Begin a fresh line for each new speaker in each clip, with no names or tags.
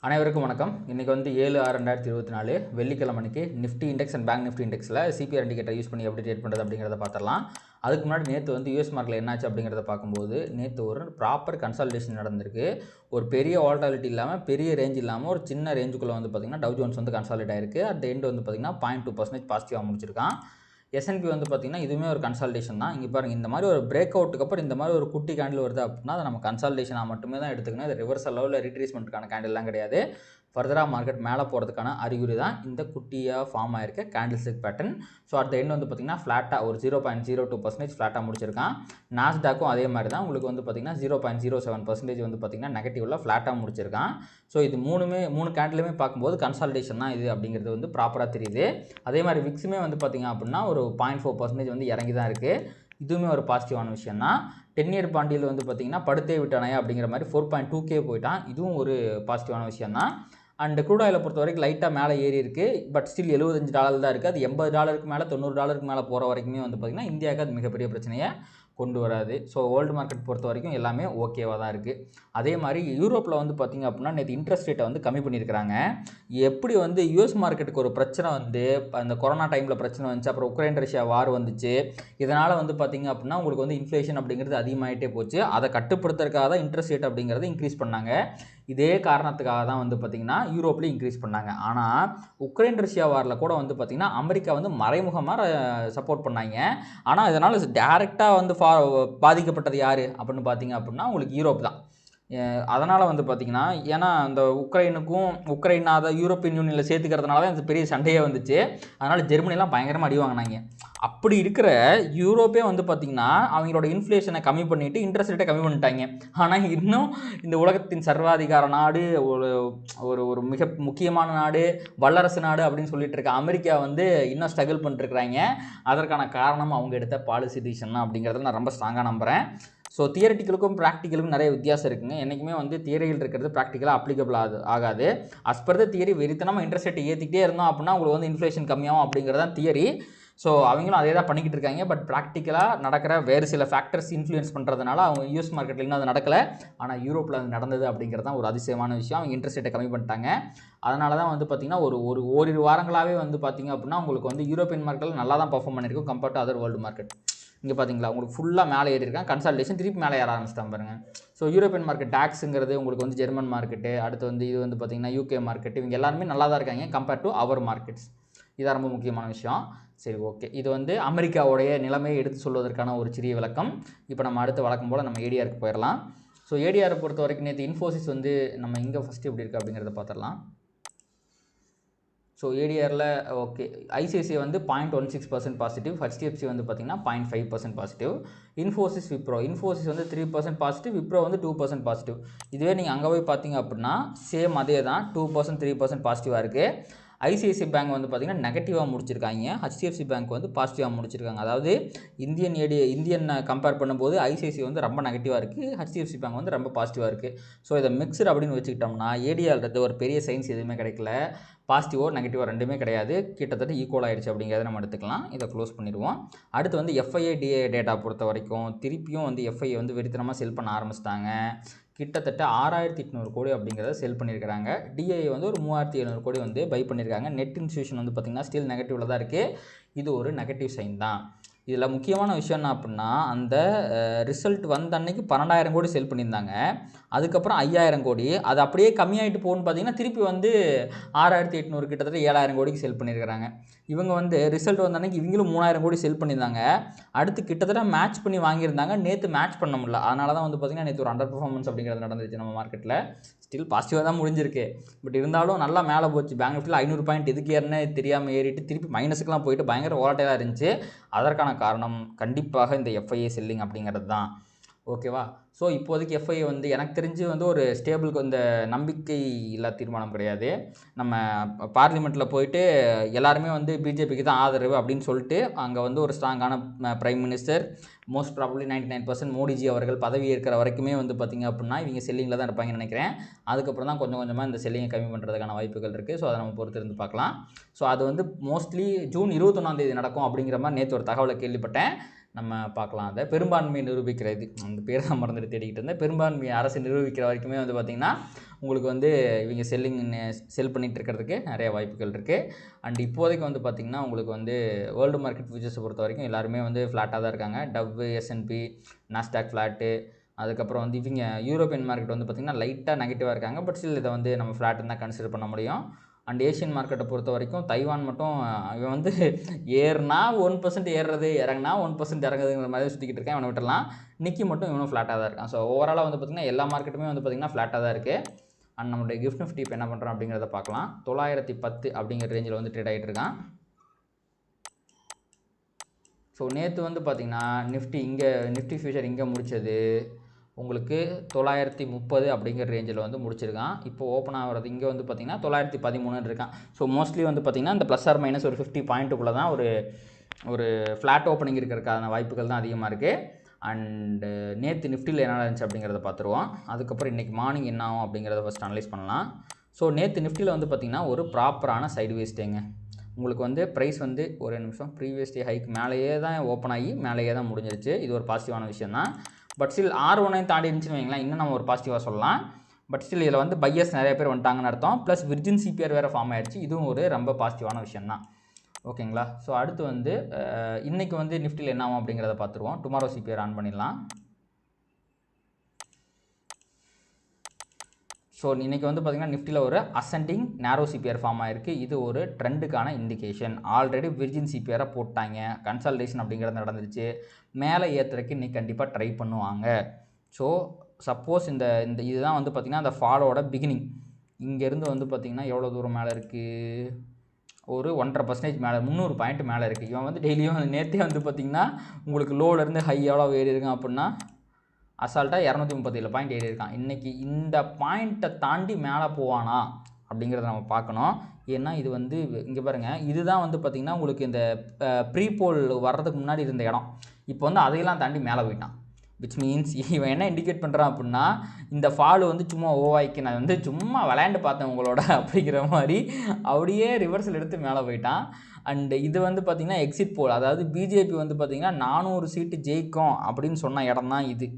அனைவருக்கும் வணக்கம். இன்றைக்கி வந்து 7/6/2024 வெள்ளிக்கிழமை அன்றைக்கி Nifty index and bank Nifty இண்டெக்ஸில் சிபிஆர் இண்டிகேட்டர் யூஸ் பண்ணி எப்படி ட்ரேட் பண்ணுறது அப்படிங்கிறத பார்த்துடலாம். அதுக்கு முன்னாடி நேற்று வந்து யூஎஸ் மார்க்கில் என்னாச்சு அப்படிங்கிறத பார்க்கும்போது நேற்று ஒரு ப்ராப்பர் கன்சால்டேஷன் நடந்திருக்கு. ஒரு பெரிய வாலட்டாலிட்டி இல்லாமல் பெரிய ரேஞ்ச் இல்லாமல் ஒரு சின்ன ரேஞ்சுக்குள்ளே வந்து பார்த்திங்கன்னா டவ் ஜோன்ஸ் வந்து கன்சால்டேட் ஆயிருக்கு. அட் எண்ட் வந்து பார்த்திங்கன்னா 0.2% பாசிட்டிவாக முடிச்சிருக்கான். S&P வந்து பார்த்திங்கன்னா இதுவுமே ஒரு கன்சால்டேஷன் தான். இங்கே பாருங்கள், இந்த மாதிரி ஒரு பிரேக் அவுட்டுக்கு அப்புறம் இந்த மாதிரி ஒரு குட்டி கேண்டில் வருது அப்படின்னா அதை நம்ம கன்சால்டேஷனாக மட்டுமே தான் எடுத்துக்கணும். இது ரிவர்சல் லெவலில் ரீட்ரேஸ்மெண்ட்டுக்கான கேண்டில்லாம் கிடையாது. ஃபர்தராக மார்க்கெட் மேலே போகிறதுக்கான அறிகுறி தான் இந்த குட்டியாக ஃபார்ம் ஆயிருக்க candlestick pattern. So at end வந்து பார்த்திங்கன்னா ஃப்ளாட்டாக ஒரு 0.02% ஃப்ளாட்டாக முடிச்சிருக்கான். நாஸ்டாக்கும் அதே மாதிரி தான் உங்களுக்கு வந்து பார்த்திங்கன்னா 0.07% வந்து பார்த்திங்கன்னா நெகட்டிவில் ஃப்ளாட்டாக முடிச்சிருக்கான். ஸோ இது மூணு கேண்டிலுமே பார்க்கும்போது கன்சால்டேஷன் தான் இது அப்படிங்கிறது வந்து ப்ராப்பராக தெரியுது. அதே மாதிரி விக்ஸுமே வந்து பார்த்திங்க அப்படின்னா ஒரு 0.4% வந்து இறங்கி தான் இருக்குது. இதுவுமே ஒரு பாசிட்டிவான விஷயம் தான். 10 இயர் பாண்டியில் வந்து பார்த்திங்கன்னா படுத்தே விட்டானே அப்படிங்கிற மாதிரி 4.2K போயிட்டான். இதுவும் ஒரு பாசிட்டிவான விஷயம் தான். அண்ட் க்ரூட் ஆயிலை பொறுத்த வரைக்கும் லைட்டாக மேலே ஏறி இருக்குது. பட் ஸ்டில் $75 தான் இருக்குது. அது $80 மேலே $90 மேலே போகிற வரைக்குமே வந்து பார்த்திங்கன்னா இந்தியாவுக்கு அது மிகப்பெரிய பிரச்சனையை கொண்டு வராது. ஸோ வேர்ல்டு மார்க்கெட் பொறுத்த வரைக்கும் எல்லாமே ஓகேவாக தான் இருக்குது. அதே மாதிரி யூரோப்பில் வந்து பார்த்திங்க அப்படின்னா நேற்று இன்ட்ரெஸ்ட் ரேட்டை வந்து கம்மி பண்ணியிருக்கிறாங்க. எப்படி வந்து யூஎஸ் மார்க்கெட்டுக்கு ஒரு பிரச்சனை வந்து அந்த கொரோனா டைமில் பிரச்சனை வந்துச்சு, அப்புறம் உக்ரைன் ரஷ்யா வார் வந்துச்சு. இதனால் வந்து பார்த்திங்க அப்படின்னா உங்களுக்கு வந்து இன்ஃப்ளேஷன் அப்படிங்கிறது அதிகமாகிட்டே போச்சு. அதை கட்டுப்படுத்துறதுக்காக தான் இன்ட்ரெஸ்ட் ரேட் அப்படிங்கிறது இன்க்ரீஸ் பண்ணாங்க. இதே காரணத்துக்காக தான் வந்து பார்த்திங்கன்னா யூரோப்லேயும் இன்க்ரீஸ் பண்ணாங்க. ஆனால் உக்ரைன் ரஷ்யா வாரில் கூட வந்து பார்த்திங்கன்னா அமெரிக்கா வந்து மறைமுகமாக சப்போர்ட் பண்ணாங்க. ஆனால் இதனால் டேரெக்டாக வந்து பாதிக்கப்பட்டது யார் அப்படின்னு பார்த்திங்க அப்படின்னா உங்களுக்கு யூரோப் தான். அதனால் வந்து பார்த்திங்கன்னா ஏன்னா அந்த உக்ரைன் அதை யூரோப்பியன் யூனியனில் சேர்த்துக்கிறதுனால தான் இந்த பெரிய சண்டையே வந்துச்சு. அதனால் ஜெர்மனிலாம் பயங்கரமாக அடி வாங்கினாங்க. அப்படி இருக்கிற யூரோப்பே வந்து பார்த்திங்கன்னா அவங்களோட இன்ஃப்ளேஷனை கம்மி பண்ணிவிட்டு இன்ட்ரெஸ்ட் ரேட்டை கம்மி பண்ணிட்டாங்க. ஆனால் இன்னும் இந்த உலகத்தின் சர்வாதிகார நாடு, ஒரு ஒரு மிக முக்கியமான நாடு, வல்லரசு நாடு அப்படின்னு சொல்லிட்டு இருக்க அமெரிக்கா வந்து இன்னும் ஸ்ட்ரகிள் பண்ணிட்டுருக்குறாங்க. அதற்கான காரணம் அவங்க எடுத்த பாலிசி டிசிஷன் தான் அப்படிங்கிறத நான் ரொம்ப ஸ்ட்ராங்காக நம்புகிறேன். ஸோ தியரட்டிக்கலுக்கும் ப்ராக்டிக்கலுக்கும் நிறைய வித்தியாசம் இருக்குங்க. என்றைக்குமே வந்து தியரியில் இருக்கிறது ப்ராக்டிக்கலாக அப்ளிகபிள் ஆகாது. அஸ் பர் த தியரி வெறித்தனமாக இன்ட்ரெஸ்ட் ரேட் ஏற்றிக்கிட்டே இருந்தோம் அப்படின்னா உங்களுக்கு வந்து இன்ஃப்ளேஷன் கம்மியாகும் அப்படிங்கிறது தான் தியரி. ஸோ அவங்களும் அதே தான் பண்ணிக்கிட்டு இருக்காங்க. பட் ப்ராக்டிக்கலாக நடக்கிற வேறு சில ஃபேக்டர்ஸ் இன்ஃப்ளூயன்ஸ் பண்ணுறதுனால அவங்க யூஎஸ் மார்க்கெட்டில் இன்னும் அது நடக்கலை. ஆனால் யூரோப்பில் அது நடந்தது அப்படிங்கிறது தான் ஒரு அதிசயமான விஷயம். அவங்க இன்ட்ரெஸ்ட் ரேட்டை கம்மி பண்ணிட்டாங்க. அதனால தான் வந்து பார்த்திங்கன்னா ஓரிரு வாரங்களாகவே வந்து பார்த்திங்க அப்படின்னா உங்களுக்கு வந்து யூரோப்பியன் மார்க்கெட்டில் நல்லா தான் பர்ஃபார்ம் பண்ணியிருக்கும் compared to other world market. இங்கே பார்த்தீங்களா உங்களுக்கு ஃபுல்லாக மேலே ஏறி இருக்காங்க. கன்சால்டேஷன் திருப்பி மேலே ஏற ஆரம்பிச்சிட்டாங்க பாருங்கள். ஸோ யூரோப்பியன் மார்க்கெட் டாக்ஸுங்கிறது உங்களுக்கு வந்து ஜெர்மன் மார்க்கெட்டு, அடுத்து வந்து இது வந்து பார்த்திங்கன்னா யூகே மார்க்கெட், இவங்க எல்லாருமே நல்லா தான் இருக்காங்க கம்பேர்ட் டு அவர் மார்க்கெட்ஸ். இதான் ரொம்ப முக்கியமான விஷயம். சரி, ஓகே. இது வந்து அமெரிக்காவுடைய நிலைமையை எடுத்து சொல்வதற்கான ஒரு சிறிய விளக்கம். இப்போ நம்ம அடுத்து வழக்கம் போல் நம்ம ஏடிஆருக்கு போயிடலாம். ஸோ ஏடிஆரை பொறுத்த வரைக்கும் நேற்று இன்ஃபோசிஸ் வந்து நம்ம இங்கே ஃபஸ்ட்டு எப்படி இருக்குது அப்படிங்கிறத பார்த்துடலாம். ஸோ ஏடிஆரில் ஓகே, ஐசிஐசிஐ வந்து 0.16% பாசிட்டிவ், ஹெச்டிஎஃப்சி வந்து பார்த்திங்கன்னா 0.5% பாசிட்டிவ், இன்ஃபோசிஸ் வந்து 3% பாசிட்டிவ், விப்ரோ வந்து 2% பாசிட்டிவ். இதுவே நீங்கள் அங்கே போய் பார்த்தீங்க அப்படின்னா சேம் அதே தான், 2% 3% பாசிட்டிவாக இருக்குது. ஐசிஐசிஐ பேங்க் வந்து பார்த்திங்கன்னா நெகட்டிவாக முடிச்சிருக்காங்க, ஹெச்டிஎஃப்சி பேங்க் வந்து பாசிட்டிவாக முடிச்சிருக்காங்க. அதாவது இந்தியன் கம்பேர் பண்ணும்போது ஐசிஐசிஐ வந்து ரொம்ப நெகட்டிவாக இருக்குது, ஹெச்டிஎஃப்சி பேங்க் வந்து ரொம்ப பாசிட்டிவாக இருக்குது. ஸோ இதை மிக்சர் அப்படின்னு வச்சுக்கிட்டோம்னா ஏடிஆர்ன்றது ஒரு பெரிய சயின்ஸ் எதுவுமே கிடைக்கல. பாசிட்டிவோ நெகட்டிவோ ரெண்டுமே கிடையாது, கிட்டத்தட்ட ஈக்குவல் ஆகிடுச்சு அப்படிங்கிறத நம்ம எடுத்துக்கலாம். இதை க்ளோஸ் பண்ணிடுவோம். அடுத்து வந்து எஃப்ஐஏ டிஏ டேட்டா பொறுத்த வரைக்கும் திருப்பியும் வந்து எஃப்ஐஏ வந்து வெறித்தனமாக செல் பண்ண ஆரம்பிச்சிட்டாங்க. கிட்டத்தட்ட 6,800 கோடி அப்படிங்கிறத செல் பண்ணியிருக்கிறாங்க. டிஐஏ வந்து ஒரு 3,700 கோடி வந்து பை பண்ணியிருக்காங்க. நெட் இன்ஸ்டியூஷன் வந்து பார்த்திங்கன்னா ஸ்டில் நெகட்டிவில் தான் இருக்குது. இது ஒரு நெகட்டிவ் சைன் தான். இதில் முக்கியமான விஷயம் என்ன அப்படின்னா அந்த ரிசல்ட் வந்த அன்னைக்கு 12,000 கோடி செல் பண்ணியிருந்தாங்க. அதுக்கப்புறம் 5,000 கோடி, அது அப்படியே கம்மியாகிட்டு போகணுன்னு பார்த்தீங்கன்னா திருப்பி வந்து 6,800 கிட்டத்தட்ட 7,000 கோடிக்கு செல் பண்ணியிருக்கிறாங்க. இவங்க வந்து ரிசல்ட் வந்த அன்னைக்கு இவங்களும் 3,000 கோடி செல் பண்ணியிருந்தாங்க. அடுத்து கிட்டத்தட்ட மேட்ச் பண்ணி வாங்கியிருந்தாங்க. நேற்று மேட்ச் பண்ண முடியல. அதனால தான் வந்து பார்த்திங்கன்னா நேற்று ஒரு அண்டர் பர்ஃபார்மன்ஸ் அப்படிங்கிறது நடந்துச்சு நம்ம மார்க்கெட்டில். ஸ்டில் பாசிட்டிவாக தான் முடிஞ்சிருக்கு. பட் இருந்தாலும் நல்லா மேலே போச்சு. பேங்க் நிஃப்டியில் 500 பாயிண்ட் எதுக்கு ஏறினே தெரியாமல் ஏறிட்டு திருப்பி மைனஸுக்கெலாம் போயிட்டு பயங்கர வாலட்டைலாக இருந்துச்சு. அதற்கான காரணம் கண்டிப்பாக இந்த எஃப்ஐஏ செல்லிங் அப்படிங்கிறது தான். ஓகேவா? ஸோ இப்போதைக்கு எஃப்ஐஏ வந்து எனக்கு தெரிஞ்சு வந்து ஒரு ஸ்டேபிளுக்கு இந்த நம்பிக்கை இல்லா தீர்மானம் கிடையாது. நம்ம பார்லிமெண்ட்டில் போயிட்டு எல்லாருமே வந்து பிஜேபிக்கு தான் ஆதரவு அப்படின்னு சொல்லிட்டு அங்கே வந்து ஒரு ஸ்ட்ராங்கான prime minister, most probably 99% Modiji அவர்கள் பதவி ஏற்கிற வரைக்குமே வந்து பார்த்திங்க அப்படின்னா இவங்க செல்லிங்கில் தான் இருப்பாங்கன்னு நினைக்கிறேன். அதுக்கப்புறம் தான் கொஞ்சம் கொஞ்சமாக இந்த செல்லிங்கை கம்மி பண்ணுறதுக்கான வாய்ப்புகள் இருக்குது. ஸோ அதை நம்ம பொறுத்து இருந்து பார்க்கலாம். ஸோ அது வந்து மோஸ்ட்லி ஜூன் 21 நடக்கும் அப்படிங்கிற மாதிரி நேற்று ஒரு தகவலை கேள்விப்பட்டேன். நம்ம பார்க்கலாம். அதை பெரும்பான்மையை நிரூபிக்கிறது, அந்த பேர் தான் மறந்துட்டு தேடிக்கிட்டு இருந்தேன். பெரும்பான்மை அரசு நிரூபிக்கிற வரைக்குமே வந்து பார்த்திங்கன்னா உங்களுக்கு வந்து இவங்க செல் பண்ணிகிட்டு இருக்கிறதுக்கு நிறைய வாய்ப்புகள் இருக்குது. அண்ட் இப்போதைக்கு வந்து பார்த்திங்கன்னா உங்களுக்கு வந்து வேர்ல்டு மார்க்கெட் ஃபியூச்சர்ஸை பொறுத்த வரைக்கும் எல்லாருமே வந்து ஃப்ளாட்டாக தான் இருக்காங்க. Dow, S&P, Nasdaq flat. அதுக்கப்புறம் வந்து இவங்க யூரோப்பியன் மார்க்கெட் வந்து பார்த்திங்கன்னா லைட்டாக நெகட்டிவாக இருக்காங்க. பட் ஸ்டில் இதை வந்து நம்ம ஃப்ளாட்டுன்னு தான் கன்சிடர் பண்ண முடியும். அண்ட் ஏஷியன் மார்க்கெட்டை பொறுத்த வரைக்கும் தைவான் மட்டும் இவன் வந்து ஏறுனா 1% ஏறுறது, இறங்குனா 1% இறங்குதுங்கிற மாதிரி சுற்றிக்கிட்டு இருக்கேன். இவனை விட்டுடலாம். நிக்கி மட்டும் இவனும் ஃப்ளாட்டாக தான் இருக்கான். ஸோ ஓவராலாக வந்து பார்த்திங்கன்னா எல்லா மார்க்கெட்டுமே வந்து பார்த்திங்கன்னா ஃப்ளாட்டாக தான் இருக்குது. அண்ட் நம்மளுடைய கிஃப்ட் நிஃப்டி இப்போ என்ன பண்ணுறோம் அப்படிங்கிறத பார்க்கலாம். 910 அப்படிங்கிற ரேஞ்சில் வந்து ட்ரேட் ஆகிட்டு இருக்கான். ஸோ நேற்று வந்து பார்த்திங்கன்னா நிஃப்டி ஃபியூச்சர் இங்கே முடித்தது உங்களுக்கு 930 அப்படிங்கிற ரேஞ்சில் வந்து முடிச்சிருக்கான். இப்போ ஓப்பன் ஆகிறது இங்கே வந்து பார்த்திங்கன்னா 913 இருக்கான். ஸோ மோஸ்ட்லி வந்து பார்த்திங்கன்னா இந்த ப்ளஸ் ஆர் மைனஸ் ஒரு 50 பாயிண்ட்டுக்குள்ளே தான் ஒரு ஃப்ளாட் ஓப்பனிங் இருக்கிறதுக்கான வாய்ப்புகள் தான் அதிகமாக இருக்குது. அண்டு நேற்று நிஃப்டியில் என்ன இருந்துச்சு அப்படிங்கிறத பார்த்துருவோம். அதுக்கப்புறம் இன்றைக்கி மார்னிங் என்ன ஆகும் அப்படிங்கிறத ஃபஸ்ட் அனலைஸ் பண்ணலாம். ஸோ நேற்று நிஃப்டியில் வந்து பார்த்திங்கன்னா ஒரு ப்ராப்பரான சைட்வேஸ் டேங்க. உங்களுக்கு வந்து ப்ரைஸ் வந்து ஒரு நிமிஷம் ப்ரீவியஸ் டே ஹைக் மேலேயே தான் ஓப்பன் ஆகி மேலேயே தான் முடிஞ்சிருச்சு. இது ஒரு பாசிட்டிவான விஷயம் தான். பட் ஸ்டில் R1 தாண்டி இருந்துச்சுன்னு வைங்களேன், இன்னும் நம்ம ஒரு பாசிட்டிவாக சொல்லலாம். பட் ஸ்டில் இதில் வந்து பையர்ஸ் நிறைய பேர் வந்துட்டாங்கன்னு அர்த்தம். ப்ளஸ் விர்ஜின் CPR வேறு ஃபார்ம் ஆகிடுச்சு. இதுவும் ஒரு ரொம்ப பாசிட்டிவான விஷயம் தான். ஓகேங்களா? ஸோ அடுத்து வந்து இன்றைக்கி வந்து நிஃப்டியில் என்ன ஆகும் அப்படிங்கிறத பார்த்துருவோம். டுமாரோ CPR ஆன் பண்ணிடலாம். ஸோ இன்றைக்கி வந்து பார்த்திங்கன்னா நிஃப்டியில் ஒரு அசெண்டிங் நேரோ CPR ஃபார்ம் ஆகிருக்கு. இது ஒரு ட்ரெண்டுக்கான இண்டிகேஷன். ஆல்ரெடி விர்ஜின் CPR போட்டாங்க. கன்சல்டேஷன் அப்படிங்கிறது நடந்துருச்சு. மேலே ஏற்றுறதுக்கு இன்றைக்கி கண்டிப்பாக ட்ரை பண்ணுவாங்க. ஸோ சப்போஸ் இந்த இதுதான் வந்து பார்த்திங்கன்னா அந்த ஃபாலோட பிகினிங். இங்கேருந்து வந்து பார்த்திங்கன்னா எவ்வளோ தூரம் மேலே இருக்குது, ஒரு 1.5% மேலே 300 பாயிண்ட் மேலே இருக்குது. இவன் வந்து டெய்லியும் நேற்றே வந்து பார்த்திங்கன்னா உங்களுக்கு லோலேருந்து ஹை எவ்வளோ ஏறி இருக்கான் அப்படின்னா அசால்ட்டாக 237 பாயிண்ட் ஏறி இருக்கான். இன்றைக்கி இந்த பாயிண்ட்டை தாண்டி மேலே போவானா அப்படிங்கிறத நம்ம பார்க்கணும். ஏன்னா இது வந்து இங்கே பாருங்கள், இதுதான் வந்து பார்த்திங்கன்னா உங்களுக்கு இந்த ப்ரீபோல் வர்றதுக்கு முன்னாடி இருந்த இடம். இப்போ வந்து அதையெல்லாம் தாண்டி மேலே போயிட்டான். விச் மீன்ஸ் இவன் என்ன இண்டிகேட் பண்ணுறான் அப்படின்னா இந்த ஃபாலு வந்து சும்மா ஓவாய்க்கு நான் வந்து சும்மா விளையாண்டு பார்த்தேன் உங்களோட அப்படிங்கிற மாதிரி அப்படியே ரிவர்ஸில் எடுத்து மேலே போயிட்டான். அண்டு இது வந்து பார்த்திங்கன்னா எக்ஸிட் போல், அதாவது பிஜேபி வந்து பார்த்திங்கன்னா 400 சீட்டு ஜெயிக்கும் அப்படின்னு சொன்ன இடம் தான் இது.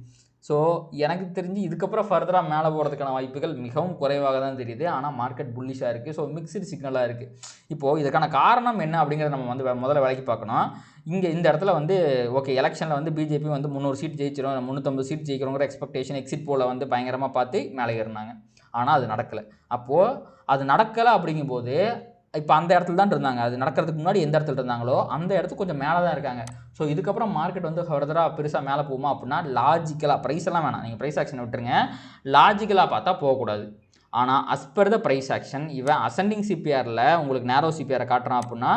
ஸோ எனக்கு தெரிஞ்சு இதுக்கப்புறம் ஃபர்தராக மேலே போகிறதுக்கான வாய்ப்புகள் மிகவும் குறைவாக தான் தெரியுது. ஆனால் மார்க்கெட் புல்லிஷாக இருக்குது. ஸோ மிக்சடு சிக்னலாக இருக்குது. இப்போது இதுக்கான காரணம் என்ன அப்படிங்கிறத நம்ம வந்து முதல்ல விலைக்கு பார்க்கணும். இந்த இடத்துல வந்து ஓகே, எலெக்ஷனில் வந்து பிஜேபி வந்து 300 சீட் ஜெயிச்சிரும், 350 சீட் ஜெயிக்கிறோங்கிற எக்ஸ்பெக்டேஷன் எக்ஸிட் போல வந்து பயங்கரமாக பார்த்து மேலே ஏறினாங்க. ஆனால் அது நடக்கலை. அப்போது அது நடக்கலை அப்படிங்கும்போது இப்போ அந்த இடத்துல தான் இருந்தாங்க. அது நடக்கிறதுக்கு முன்னாடி எந்த இடத்துல இருந்தாங்களோ அந்த இடத்துக்கு கொஞ்சம் மேலே தான் இருக்காங்க. ஸோ இதுக்கப்புறம் மார்க்கெட் வந்து ஃபர்தராக பெருசாக மேலே போகுமா அப்படின்னா லாஜிக்கலாக ப்ரைஸ் எல்லாம் வேணாம், நீங்கள் ப்ரைஸ் ஆக்ஷனை விட்டுருங்க. லாஜிக்கலாக பார்த்தா போகக்கூடாது. ஆனால் அஸ்பர் த ப்ரைஸ் ஆக்ஷன் இவன் அசெண்டிங் CPRல உங்களுக்கு நேரோ CPR காட்டுறான் அப்படின்னா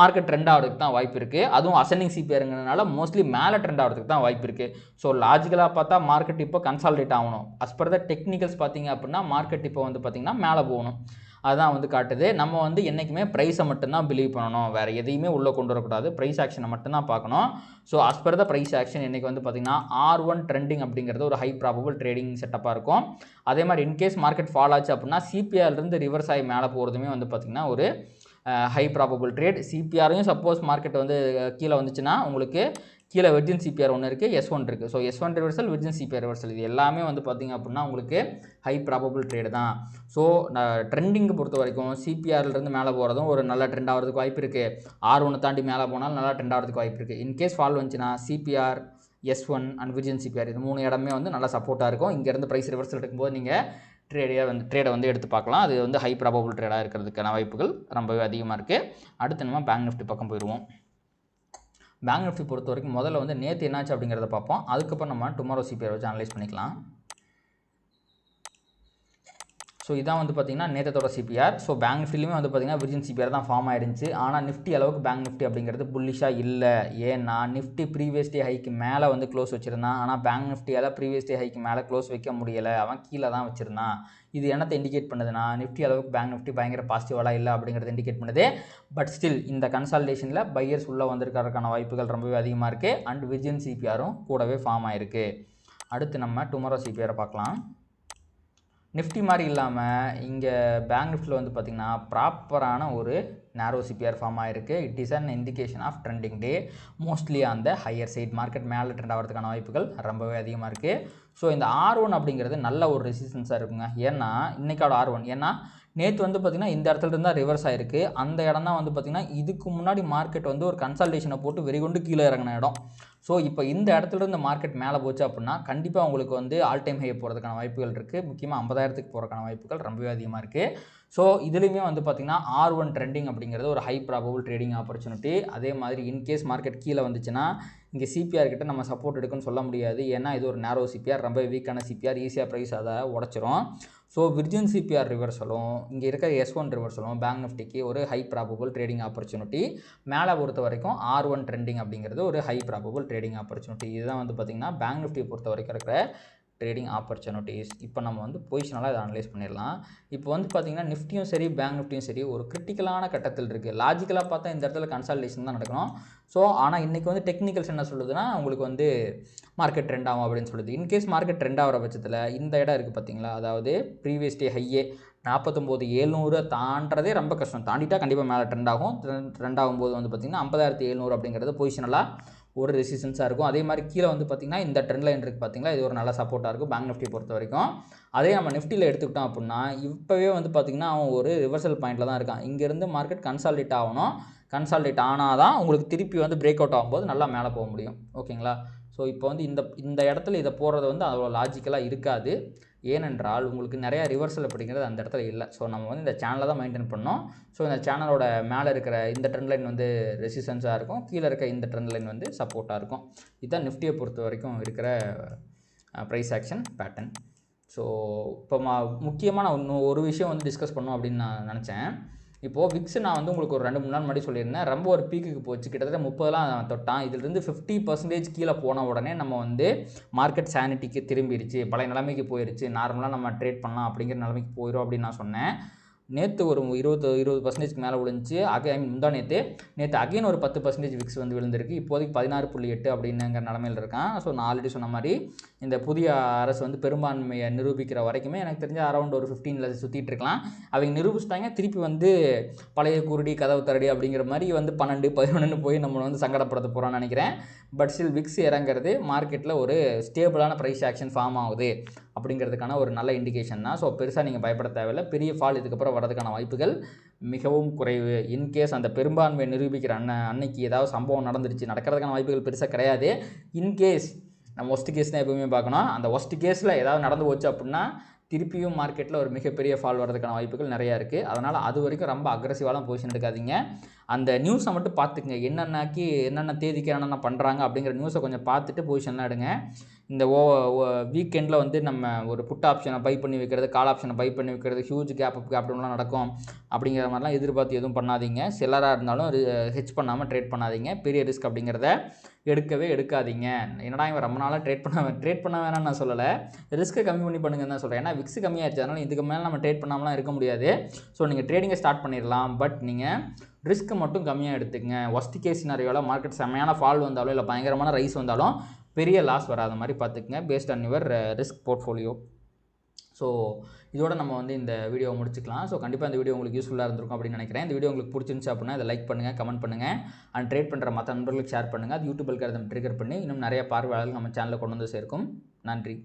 மார்க்கெட் ட்ரெண்ட் ஆகிறதுக்கு தான் வாய்ப்பு இருக்குது. அதுவும் அசெண்டிங் CPRங்கிறதுனால மோஸ்ட்லி மேலே ட்ரெண்ட் ஆகிறதுக்கு தான் வாய்ப்பு இருக்குது. ஸோ லாஜிக்கலாக பார்த்தா மார்க்கெட் இப்போ கன்சாலிடேட் ஆகணும். அஸ்பர் த டெக்னிக்கல்ஸ் பார்த்தீங்க அப்படின்னா மார்க்கெட் இப்போ வந்து பார்த்திங்கன்னா மேலே போகணும். அதுதான் வந்து காட்டுது. நம்ம வந்து என்றைக்குமே ப்ரைஸை மட்டும்தான் பிலீவ் பண்ணணும், வேறு எதையுமே உள்ளே கொண்டு வரக்கூடாது. ப்ரைஸ் ஆக்ஷனை மட்டும்தான் பார்க்கணும். So as per the price action இன்றைக்கி வந்து பார்த்திங்கன்னா R1 ட்ரெண்டிங் அப்படிங்கிறது ஒரு ஹை ப்ராபபிள் ட்ரேடிங் செட்டப்பாக இருக்கும். அதே மாதிரி இன்கேஸ் மார்க்கெட் ஃபால் ஆச்சு அப்படின்னா CPRலேருந்து ரிவர்ஸ் ஆகி மேலே போகிறதுமே வந்து பார்த்திங்கன்னா ஒரு ஹை ப்ராபபிள் ட்ரேட். CPRையும் சப்போஸ் மார்க்கெட் வந்து கீழே வந்துச்சுன்னா உங்களுக்கு கீழே விர்ஜின் CPR ஒன்று இருக்குது, S1 இருக்குது. So S1 reversal, Virgin CPR reversal, இது எல்லாமே வந்து பார்த்திங்க அப்படின்னா உங்களுக்கு ஹை ப்ராபபிள் ட்ரேடு தான். ஸோ ட்ரெண்டிங்கை பொறுத்த வரைக்கும் CPRலேருந்து மேலே போகிறதும் ஒரு நல்ல ட்ரெண்ட் ஆகிறதுக்கு வாய்ப்பு இருக்குது. R1 தாண்டி மேலே போனாலும் நல்லா ட்ரெண்ட் ஆகிறதுக்கு வாய்ப்பு இருக்குது. இன்கேஸ் ஃபால் வந்துச்சுன்னா CPR, S1 and Virgin CPR இது 3 இடமே வந்து நல்லா சப்போர்ட்டாக இருக்கும். இங்கேருந்து ப்ரைஸ் ரிவர்சல் எடுக்கும்போது நீங்கள் ட்ரேடை வந்து எடுத்து பார்க்கலாம். அது வந்து ஹை ப்ராபபிள் ட்ரேடாக இருக்கிறதுக்கான வாய்ப்புகள் ரொம்பவே அதிகமாக இருக்குது. அடுத்து நம்ம பேங்க் நிஃப்டி பக்கம் போயிடுவோம். பேங்க் நிஃப்டி பொறுத்த வரைக்கும் முதல்ல வந்து நேற்று என்னாச்சு அப்படிங்கிறத பார்ப்போம். அதுக்கப்புறம் நம்ம டுமாரோ CPR வச்சு அனலைஸ் பண்ணிக்கலாம். ஸோ இதான் வந்து பார்த்திங்கன்னா நேற்றத்தோட CPR. ஸோ பேங்க் நிஃப்டிலையுமே வந்து பார்த்திங்கன்னா விர்ஜின் CPR தான் ஃபார்ம் ஆயிருந்துச்சு. ஆனால் நிஃப்டி அளவுக்கு பேங்க் நிஃப்டி அப்படிங்கிறது புல்லிஷாக இல்லை. ஏன்னா நிஃப்டி ப்ரீவியஸ் டே ஹைக்கு மேலே வந்து க்ளோஸ் வச்சுருந்தான். ஆனால் பேங்க் நிஃப்டியால் ப்ரீவியஸ் டே ஹைக்கு மேலே க்ளோஸ் வைக்க முடியலை, அவன் கீழே தான் வச்சுருந்தான். இது என்னத்தை இண்டிகேட் பண்ணுதுன்னா நிஃப்டி அளவுக்கு பேங்க் நிஃப்டி பயங்கர பாசிட்டிவாக இல்லை அப்படிங்கிறது இண்டிகேட் பண்ணுது. பட் ஸ்டில் இந்த கன்சால்டேஷனில் பையர்ஸ் உள்ளே வந்திருக்கிறதுக்கான வாய்ப்புகள் ரொம்பவே அதிகமாக இருக்குது. அண்ட் விர்ஜின் CPRும் கூடவே ஃபார்ம் ஆயிருக்கு. அடுத்து நம்ம டுமாரோ CPR பார்க்கலாம். நிஃப்டி மாதிரி இல்லாமல் இங்கே பேங்க் நிஃப்டியில் வந்து பார்த்திங்கன்னா ப்ராப்பரான ஒரு நேரோ சிபிஆர் ஃபார்ம் ஆகிருக்கு. It is an indication of trending day, mostly அந்த ஹையர் சைட் மார்க்கெட் மேலே ட்ரெண்ட் ஆகிறதுக்கான வாய்ப்புகள் ரொம்பவே அதிகமாக இருக்குது. ஸோ இந்த R1 அப்படிங்கிறது நல்ல ஒரு ரெசிஸ்டன்ஸாக இருக்குங்க. ஏன்னா இன்றைக்கோட R1 ஏன்னா நேற்று வந்து பார்த்திங்கன்னா இந்த இடத்துல இருந்தால் ரிவர்ஸ் ஆகிருக்கு. அந்த இடம் தான் வந்து பார்த்திங்கன்னா இதுக்கு முன்னாடி மார்க்கெட் வந்து ஒரு கன்சல்டேஷனை போட்டு வெறிகொண்டு கீழே இறங்கின இடம். ஸோ இப்போ இந்த இடத்துல இருந்து மார்க்கெட் மேலே போச்சு அப்படின்னா கண்டிப்பாக உங்களுக்கு வந்து ஆல் டைம் ஹை போகிறதுக்கான வாய்ப்புகள் இருக்குது. முக்கியமாக 50,000க்கு போகிறதுக்கான வாய்ப்புகள் ரொம்பவே அதிகமாக இருக்குது. ஸோ இதுலேயுமே வந்து பார்த்திங்கன்னா R1 ட்ரெண்டிங் அப்படிங்கிறது ஒரு ஹை ப்ராபபிள் ட்ரேடிங் ஆப்பர்ச்சுனிட்டி. அதே மாதிரி இன்கேஸ் மார்க்கெட் கீழே வந்துச்சுன்னா இங்கே சிபிஆர் கிட்ட நம்ம சப்போர்ட் எடுக்குன்னு சொல்ல முடியாது. ஏன்னா இது ஒரு நேரோ சிபிஆர், ரொம்ப வீக்கான சிபிஆர், ஈஸியாக ப்ரைஸ் அதை உடச்சிரும். ஸோ விர்ஜின் சிபிஆர் ரிவர்சலும் இங்கே இருக்கிற S1 ரிவர்சலும் பேங்க் நிஃப்டிக்கு ஒரு ஹை ப்ராபபிள் ட்ரேடிங் ஆப்பர்ச்சுனிட்டி. மேலே பொறுத்த வரைக்கும் R1 ட்ரெண்டிங் அப்படிங்கிறது ஒரு ஹை ப்ராபபிள் ட்ரேடிங் ஆப்பர்ச்சுனிட்டி. இதுதான் வந்து பார்த்திங்கன்னா பேங்க் நிஃப்டியை பொறுத்த வரைக்கும் இருக்கிற ட்ரேடிங் ஆப்பர்ச்சுனிட்டிஸ். இப்போ நம்ம வந்து பொசிஷனலாக இதை அனலைஸ் பண்ணிடலாம். இப்போ வந்து பார்த்திங்கன்னா நிஃப்டியும் சரி பேங்க் நிஃப்டியும் சரி ஒரு கிரிட்டிக்கலான கட்டத்தில் இருக்குது. லாஜிக்கலாக பார்த்தா இந்த இடத்துல கன்சாலிடேஷன் தான் நடக்கணும். ஸோ ஆனால் இன்றைக்கி வந்து டெக்னிக்கல்ஸ் என்ன சொல்லுதுன்னா உங்களுக்கு வந்து மார்க்கெட் ட்ரெண்ட் ஆகும் அப்படின்னு சொல்லுது. இன்கேஸ் மார்க்கெட் ட்ரெண்ட் ஆகிற பட்சத்தில் இந்த இடம் இருக்குது பார்த்தீங்களா, அதாவது ப்ரீவியஸ் டே ஹையே 49,700 தாண்டதே ரொம்ப கஷ்டம். தாண்டிட்டால் கண்டிப்பாக மேலே ட்ரெண்ட் ஆகும். ட்ரெண்ட் ஆகும்போது வந்து பார்த்திங்கன்னா 50,700 அப்படிங்கிறது பொசிஷனலாக ஒரு ரெசிஸ்டன்ஸாக இருக்கும். அதே மாதிரி கீழே வந்து பார்த்திங்கன்னா இந்த ட்ரெண்ட் லைன் இருக்குது பார்த்திங்களா, இது ஒரு நல்ல சப்போர்ட்டாக இருக்கும் பேங்க் நிஃப்டி பொறுத்த வரைக்கும். அதே நம்ம நிஃப்டியில் எடுத்துக்கிட்டோம் அப்படின்னா இப்போவே வந்து பார்த்திங்கன்னா அவன் ஒரு ரிவர்சல் பாயிண்டில் தான் இருக்கான். இங்கேருந்து மார்க்கெட் கன்சாலிடேட் ஆகணும். கன்சாலிடேட் ஆனால் தான் உங்களுக்கு திருப்பி வந்து பிரேக் அவுட் ஆகும்போது நல்லா மேலே போக முடியும். ஓகேங்களா? ஸோ இப்போ வந்து இந்த இடத்துல இதை போடுறது வந்து அவ்வளோ லாஜிக்கலாக இருக்காது. ஏனென்றால் உங்களுக்கு நிறையா ரிவர்சல் அப்படிங்கிறது அந்த இடத்துல இல்லை. ஸோ நம்ம வந்து இந்த சேனலை தான் மெயின்டைன் பண்ணோம். ஸோ இந்த சேனலோட மேலே இருக்கிற இந்த ட்ரெண்ட் லைன் வந்து ரெசிஸ்டன்ஸாக இருக்கும், கீழே இருக்க இந்த ட்ரெண்ட் லைன் வந்து சப்போர்ட்டாக இருக்கும். இதுதான் நிஃப்டியை பொறுத்த வரைக்கும் இருக்கிற ப்ரைஸ் ஆக்ஷன் பேட்டர்ன். ஸோ இப்போ முக்கியமாக நான் இன்னும் ஒரு விஷயம் வந்து டிஸ்கஸ் பண்ணோம் அப்படின்னு நான் நினச்சேன். இப்போது விக்ஸ் நான் வந்து உங்களுக்கு ஒரு 2-3 நாள் முன்னாடி சொல்லியிருந்தேன். ரொம்ப ஒரு பீக்குக்கு போச்சு, கிட்டத்தட்ட 30 தொட்டான். இதிலிருந்து 50% கீழே போன உடனே நம்ம வந்து மார்க்கெட் சானிட்டிக்கு திரும்பிடுச்சு, பழைய நிலைமைக்கு போயிடுச்சு, நார்மலாக நம்ம ட்ரேட் பண்ணலாம் அப்படிங்கிற நிலைமைக்கு போயிடும் அப்படின்னு நான் சொன்னேன். நேற்று ஒரு 20% மேலே விழுந்துச்சு. முந்தா நேற்று அகைன் ஒரு 10% விக்ஸ் வந்து விழுந்திருக்கு. இப்போதைக்கு 16.8 அப்படிங்கிற நிலமையில் இருக்கான். ஸோ நான் ஆல்ரெடி சொன்ன மாதிரி இந்த புதிய அரசு வந்து பெரும்பான்மையை நிரூபிக்கிற வரைக்குமே எனக்கு தெரிஞ்ச அரௌண்ட் ஒரு 15 சுற்றிட்டு இருக்கலாம். அவங்க நிரூபிச்சிட்டாங்க, திருப்பி வந்து பழைய குருடி கதவு தரடி அப்படிங்கிற மாதிரி வந்து 12, 11 போய் நம்மளை வந்து சங்கடப்படுத்த போகிறோன்னு நினைக்கிறேன். பட் ஸ்டில் விக்ஸ் இறங்கிறது மார்க்கெட்டில் ஒரு ஸ்டேபிளான ப்ரைஸ் ஆக்ஷன் ஃபார்ம் ஆகுது அப்படிங்கிறதுக்கான ஒரு நல்ல இண்டிகேஷன் தான். ஸோ பெருசாக நீங்கள் பயப்பட தேவையில்லை. பெரிய ஃபால் இதுக்கப்புறம் வரதுக்கான வாய்ப்புகள் மிகவும் குறைவு. இன்கேஸ் அந்த பெரும்பான்மையை நிரூபிக்கிற அன்னைக்கு ஏதாவது சம்பவம் நடக்கிறதுக்கான வாய்ப்புகள் பெருசாக கிடையாது. இன்கேஸ் நம்ம ஒஸ்ட் கேஸ் தான் எப்பவுமே பார்க்கணும். அந்த ஒஸ்ட் கேஸில் ஏதாவது நடந்து போச்சு அப்படின்னா திருப்பியும் மார்க்கெட்டில் ஒரு மிகப்பெரிய ஃபால் வரதுக்கான வாய்ப்புகள் நிறையா இருக்குது. அதனால் அது வரைக்கும் ரொம்ப அக்ரெசிவாலாம் பொசிஷன் எடுக்காதீங்க. அந்த நியூஸை மட்டும் பார்த்துக்குங்க, என்னென்ன தேதிக்கு என்னென்ன பண்ணுறாங்க அப்படிங்கிற நியூஸை கொஞ்சம் பார்த்துட்டு பொசிஷன்லாம் எடுங்க. இந்த வீக்கெண்டில் வந்து நம்ம ஒரு புட் ஆப்ஷனை பை பண்ணி வைக்கிறது, கால் ஆப்ஷனை பை பண்ணி வைக்கிறது, ஹியூஜ் கேப் அப்படின்லாம் நடக்கும் அப்படிங்கிற மாதிரிலாம் எதிர்பார்த்து எதுவும் பண்ணாதீங்க. செல்லராக இருந்தாலும் ஹெச் பண்ணாமல் ட்ரேட் பண்ணாதீங்க. பெரிய ரிஸ்க் அப்படிங்கிறத எடுக்காதீங்க. என்னடா இவன் ரொம்ப நாளாக ட்ரேட் பண்ண வேணாம்னு நான் சொல்லலை, ரிஸ்க்கை கம்மி பண்ணி பண்ணுங்கன்னு தான் சொல்கிறேன். ஏன்னா விக்ஸ் கம்மியாகிடுச்சு, அதனால் இதுக்கு மேலே நம்ம ட்ரேட் பண்ணாமலாம் இருக்க முடியாது. ஸோ நீங்கள் ட்ரேடிங்கை ஸ்டார்ட் பண்ணிடலாம். பட் நீங்கள் ரிஸ்க்கு மட்டும் கம்மியாக எடுத்துக்கங்க. ஒஸ்ட் கேஸ் சினாரியோவில் மார்க்கெட் செம்மையான ஃபால் வந்தாலும் இல்லை பயங்கரமான ரைஸ் வந்தாலும் பெரிய லாஸ் வராத மாதிரி பார்த்துக்குங்க, based on your risk portfolio. So இதோட நம்ம வந்து இந்த வீடியோவை முடிச்சுக்கலாம். ஸோ கண்டிப்பாக இந்த வீடியோ உங்களுக்கு யூஸ்ஃபுல்லாக இருந்திருக்கும் அப்படின்னு நினைக்கிறேன். இந்த வீடியோ உங்களுக்கு பிடிச்சிருந்துச்சு அப்படின்னா இதை லைக் பண்ணுங்கள், கமெண்ட் பண்ணுங்கள், அண்ட் ட்ரேட் பண்ணுற மற்ற நண்பர்களுக்கு ஷேர் பண்ணுங்கள். அது யூடியூப் அல்காரிதம் ட்ரிகர் பண்ணி இன்னும் நிறைய பார்வையாளர்கள் நம்ம சேனலில் கொண்டு வந்து சேர்க்கும். நன்றி.